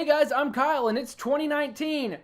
guys, I'm Kyle and it's 2019.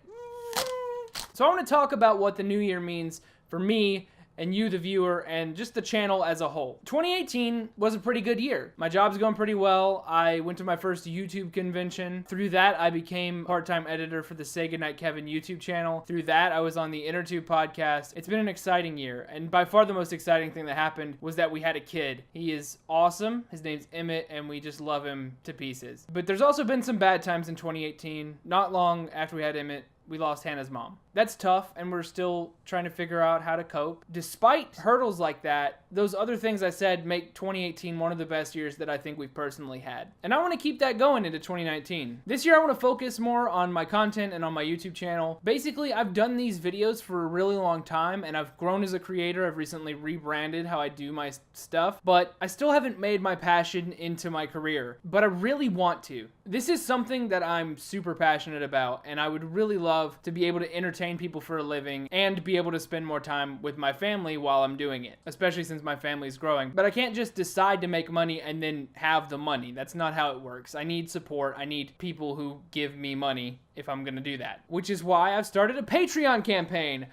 So I want to talk about what the new year means for me and you, the viewer, and just the channel as a whole. 2018 was a pretty good year. My job's going pretty well. I went to my first YouTube convention. Through that, I became part-time editor for the Say Goodnight Kevin YouTube channel. Through that, I was on the InnerTube podcast. It's been an exciting year, and by far the most exciting thing that happened was that we had a kid. He is awesome. His name's Emmett, and we just love him to pieces. But there's also been some bad times in 2018. Not long after we had Emmett, we lost Hannah's mom. That's tough, and we're still trying to figure out how to cope. Despite hurdles like that, those other things I said make 2018 one of the best years that I think we've personally had. And I want to keep that going into 2019. This year I want to focus more on my content and on my YouTube channel. Basically, I've done these videos for a really long time, and I've grown as a creator. I've recently rebranded how I do my stuff, but I still haven't made my passion into my career. But I really want to. This is something that I'm super passionate about, and I would really love to be able to entertain people for a living and be able to spend more time with my family while I'm doing it, especially since my family's growing. But I can't just decide to make money and then have the money. That's not how it works. I need support. I need people who give me money if I'm gonna do that, which is why I've started a Patreon campaign.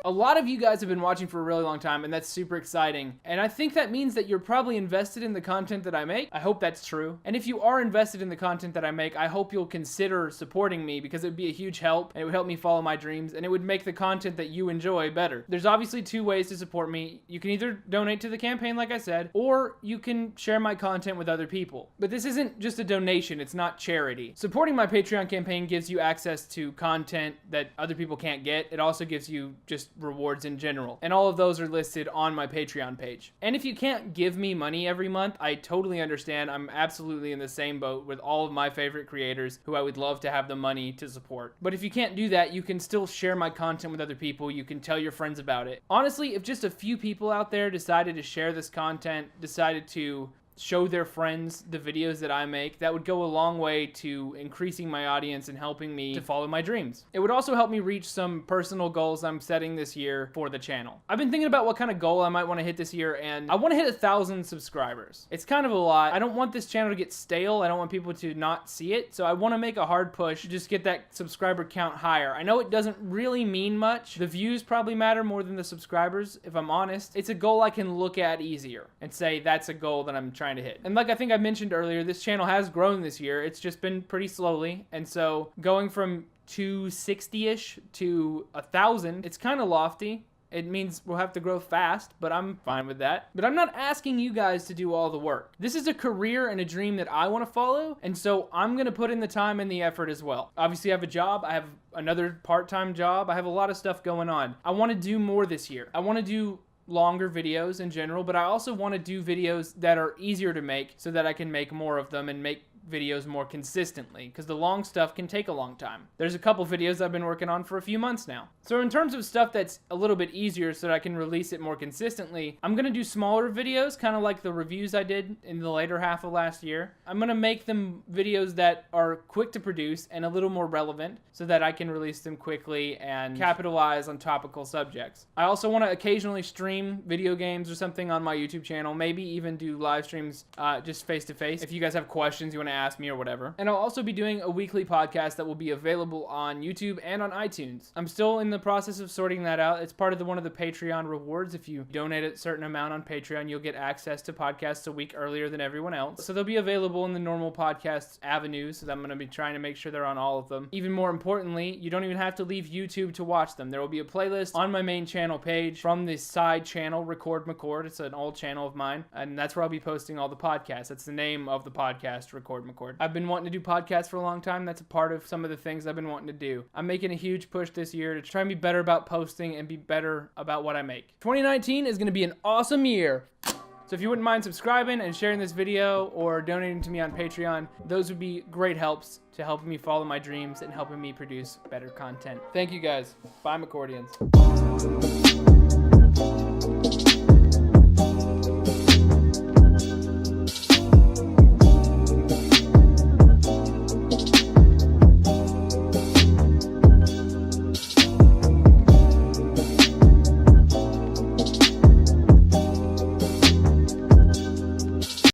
A lot of you guys have been watching for a really long time, and that's super exciting. And I think that means that you're probably invested in the content that I make. I hope that's true. And if you are invested in the content that I make, I hope you'll consider supporting me, because it would be a huge help, and it would help me follow my dreams, and it would make the content that you enjoy better. There's obviously two ways to support me. You can either donate to the campaign, like I said, or you can share my content with other people. But this isn't just a donation. It's not charity. Supporting my Patreon campaign gives you access to content that other people can't get. It also gives you just rewards in general, and all of those are listed on my Patreon page. And if you can't give me money every month, I totally understand. I'm absolutely in the same boat with all of my favorite creators who I would love to have the money to support. But if you can't do that, you can still share my content with other people. You can tell your friends about it. Honestly, if just a few people out there decided to share this content, decided to show their friends the videos that I make, that would go a long way to increasing my audience and helping me to follow my dreams. It would also help me reach some personal goals I'm setting this year for the channel. I've been thinking about what kind of goal I might want to hit this year, and I want to hit 1,000 subscribers. It's kind of a lot. I don't want this channel to get stale. I don't want people to not see it, so I want to make a hard push to just get that subscriber count higher. I know it doesn't really mean much. The views probably matter more than the subscribers, if I'm honest. It's a goal I can look at easier and say that's a goal that I'm trying to hit. And like I think I mentioned earlier, this channel has grown this year. It's just been pretty slowly, and so going from 260-ish to 1,000, it's kind of lofty. It means we'll have to grow fast, but I'm fine with that. But I'm not asking you guys to do all the work. This is a career and a dream that I want to follow, and so I'm going to put in the time and the effort as well. Obviously, I have a job. I have another part-time job. I have a lot of stuff going on. I want to do more this year. I want to do longer videos in general, but I also want to do videos that are easier to make so that I can make more of them and make videos more consistently, because the long stuff can take a long time. There's a couple videos I've been working on for a few months now. So in terms of stuff that's a little bit easier so that I can release it more consistently, I'm going to do smaller videos, kind of like the reviews I did in the later half of last year. I'm going to make them videos that are quick to produce and a little more relevant so that I can release them quickly and capitalize on topical subjects. I also want to occasionally stream video games or something on my YouTube channel, maybe even do live streams just face-to-face if you guys have questions you want to ask me or whatever. And I'll also be doing a weekly podcast that will be available on YouTube and on iTunes. I'm still in the process of sorting that out. It's part of one of the Patreon rewards. If you donate a certain amount on Patreon, you'll get access to podcasts a week earlier than everyone else. So they'll be available in the normal podcast avenues, so I'm going to be trying to make sure they're on all of them. Even more importantly, you don't even have to leave YouTube to watch them. There will be a playlist on my main channel page from the side channel, McCord. It's an old channel of mine, and that's where I'll be posting all the podcasts. That's the name of the podcast, McCord. I've been wanting to do podcasts for a long time. That's a part of some of the things I've been wanting to do. I'm making a huge push this year to try and be better about posting and be better about what I make. 2019 is going to be an awesome year. So if you wouldn't mind subscribing and sharing this video or donating to me on Patreon, those would be great helps to helping me follow my dreams and helping me produce better content. Thank you guys. Bye, McCordians.